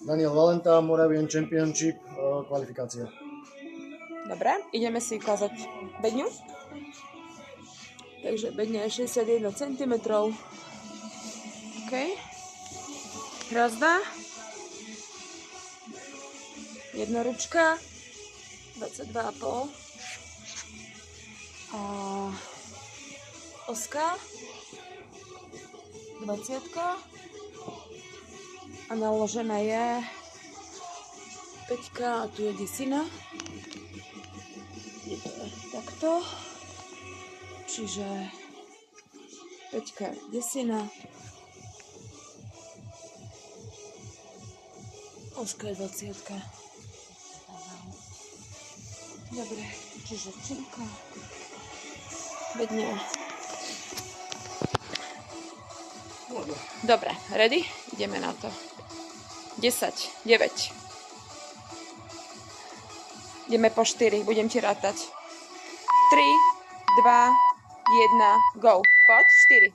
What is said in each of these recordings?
Daniel Valenta, Moravian Championship, kvalifikácia. Dobre, ideme si ukázať bedňu. Takže bedňa je 61 cm. OK. Brazda. Jednoručka. 22,5. A oska. 20. A naložená je 5 a tu je desina. Je to takto. Čiže 5 desina. Oska je 20. Dobre, čiže činka. Bedňa. Dobre, ready? Ideme na to. 10, 9. Ideme po 4, budem ti rátať. 3, 2, 1, go. Poď, 4.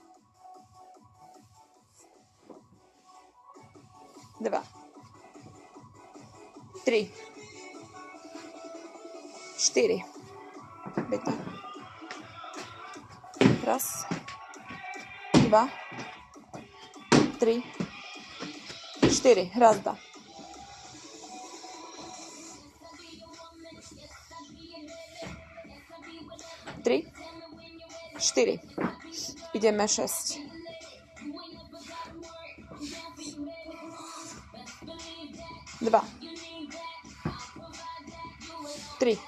2. 3. 4. Bedňa. Raz. 2. 3. 4. Raz, dva. Tri. 4. Ideme 6. 2. 3.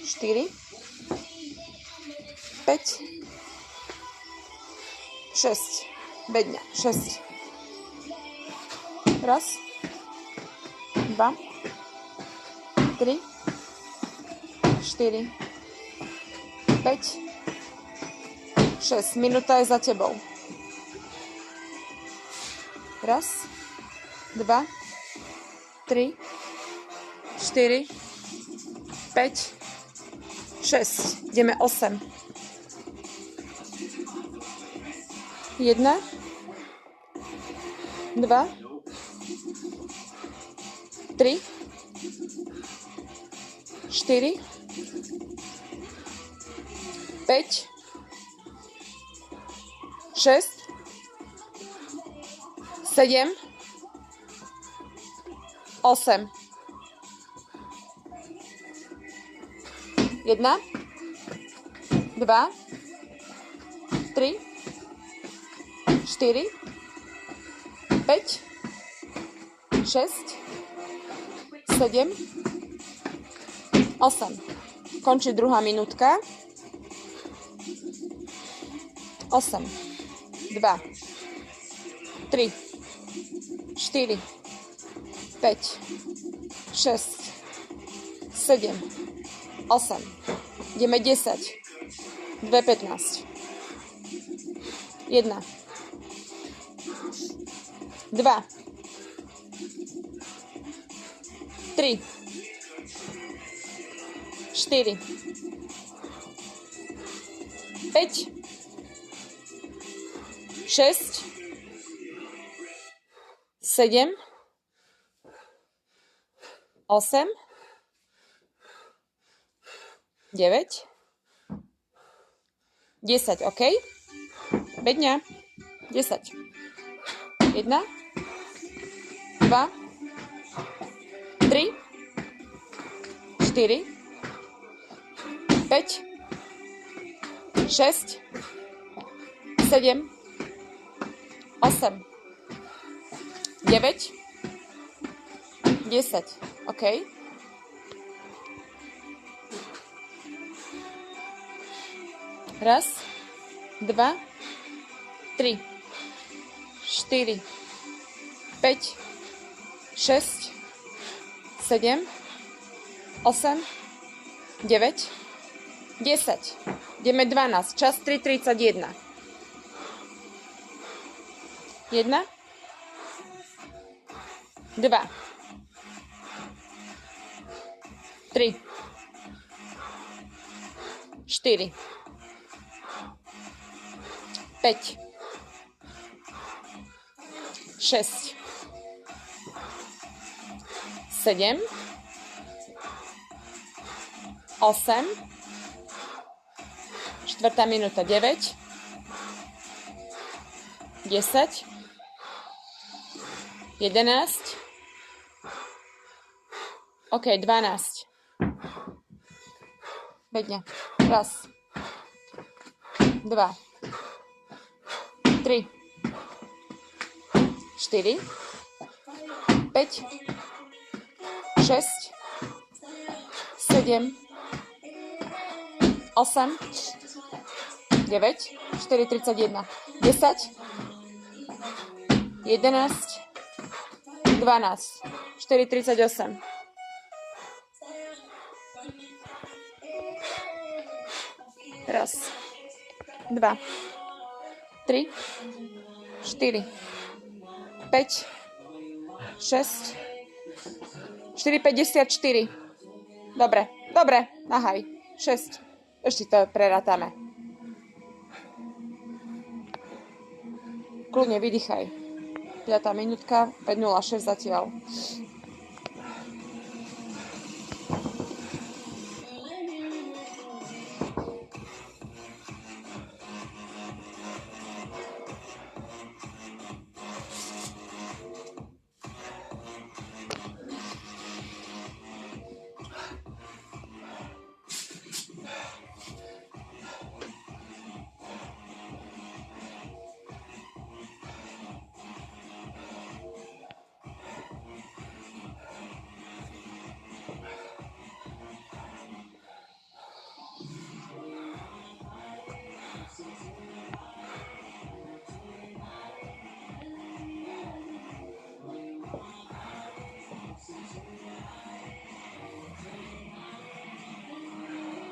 4. 5. 6. Bedňa. 6. Raz. 2. 3. 4. 5. 6. Minúta je za tebou. Raz. 2. 3. 4. 5. 6. Ideme 8. 1. 2. 3. 4. 5. 6. 7. 8. 1. 2. 3. 4. 5. 6. 7. 8. Končí druhá minútka. 8. 2. 3. 4. 5. 6. 7. 8. Ideme 10. 2, 15. 1. 2. 3. 4. 5. 6. 7. 8. 9. 10, OK? Bedňa. 10. 1. 2. 3. 4. 5. 6. 7. 8. 9. 10. OK? Raz, 2, 3, 4, 5, 6, 7, 8, 9, 10. Ideme 12. Čas 3:31. 1, 2, 3, 4, 5, 6, 7, 8, 4. minúta 9, 10, 11, OK, 12. Pekne. Raz, 2, 3, 4, 5, 6, 7, 8, 9, 4:31, 10, 11, 12, 4:38. Raz, 2, 3, 4, 5, 6, 4:54. Dobre, nahaj. 6. Ešte to prerátame. Kľudne vydýchaj. 5. minútka, 5:06 zatiaľ.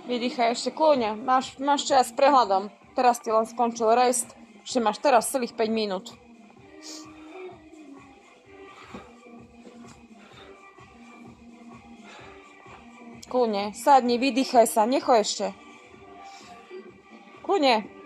Vydýchaj ešte kľudne. Máš čas s prehľadom. Teraz ti len skončil rest. Ešte máš teraz celých 5 minút. Kľudne. Sadni, vydýchaj sa. Nechoj ešte. Kľudne.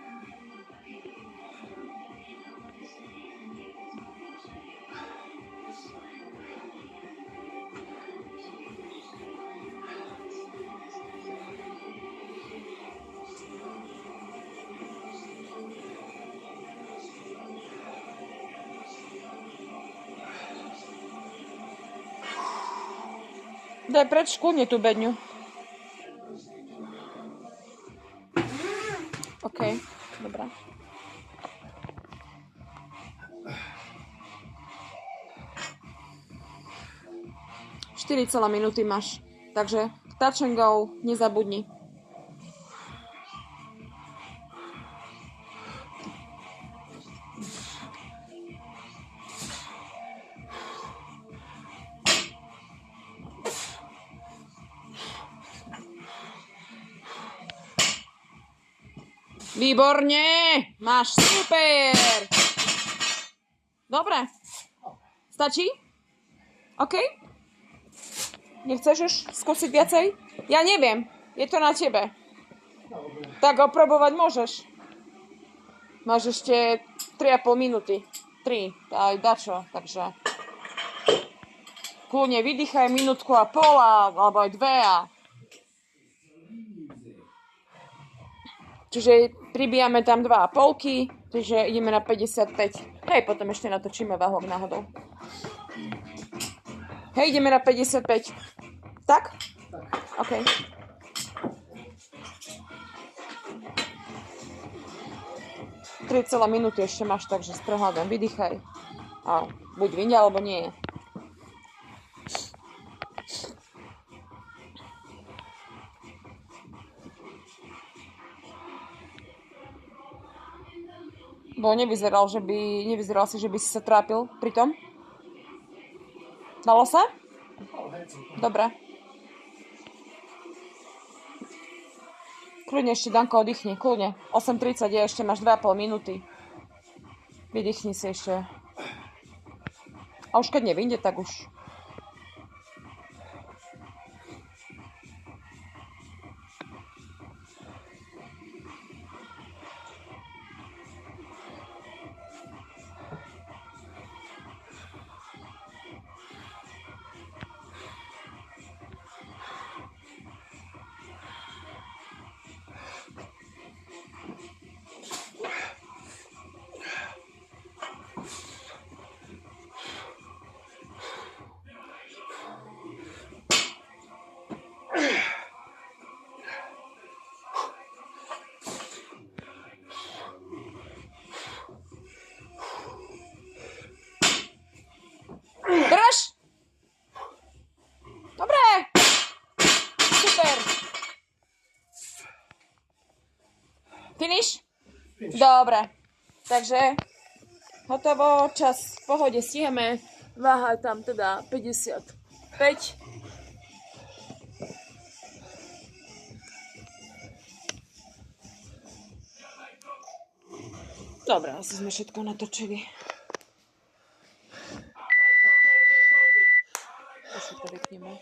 Daj preč kľudne tú bedňu. OK, dobrá. 4 minúty máš. Takže touch and go, nezabudni. Výborne! Máš super! Dobre. Stačí? OK? Nechceš už skúsiť viacej? Ja neviem. Je to na tebe. Tak oprobovať môžeš. Máš ešte 3,5 minúty. 3. Aj dačo. Takže kľudne vydýchaj minútku a pol, alebo aj 2 a... Čiže pribíjame tam 2,5, čiže ideme na 55. Hej, potom ešte natočíme váhok náhodou. Hej, ideme na 55. Tak? OK. Celé minúty ešte máš, takže s prehľadom vydýchaj. A buď vyňa, alebo nie. Bo nevyzeral si, že by si sa trápil pri tom. Dalo sa? Dobre. Kľudne ešte, Danko, oddychni, kľudne. 8:30 je, ešte máš 2,5 minúty. Vydýchni si ešte. A už keď nevyjde, tak už. Dobre, takže hotovo, čas v pohode, stíhame. Váha je tam teda 55. Dobre, asi sme všetko natočili. To si to vypneme.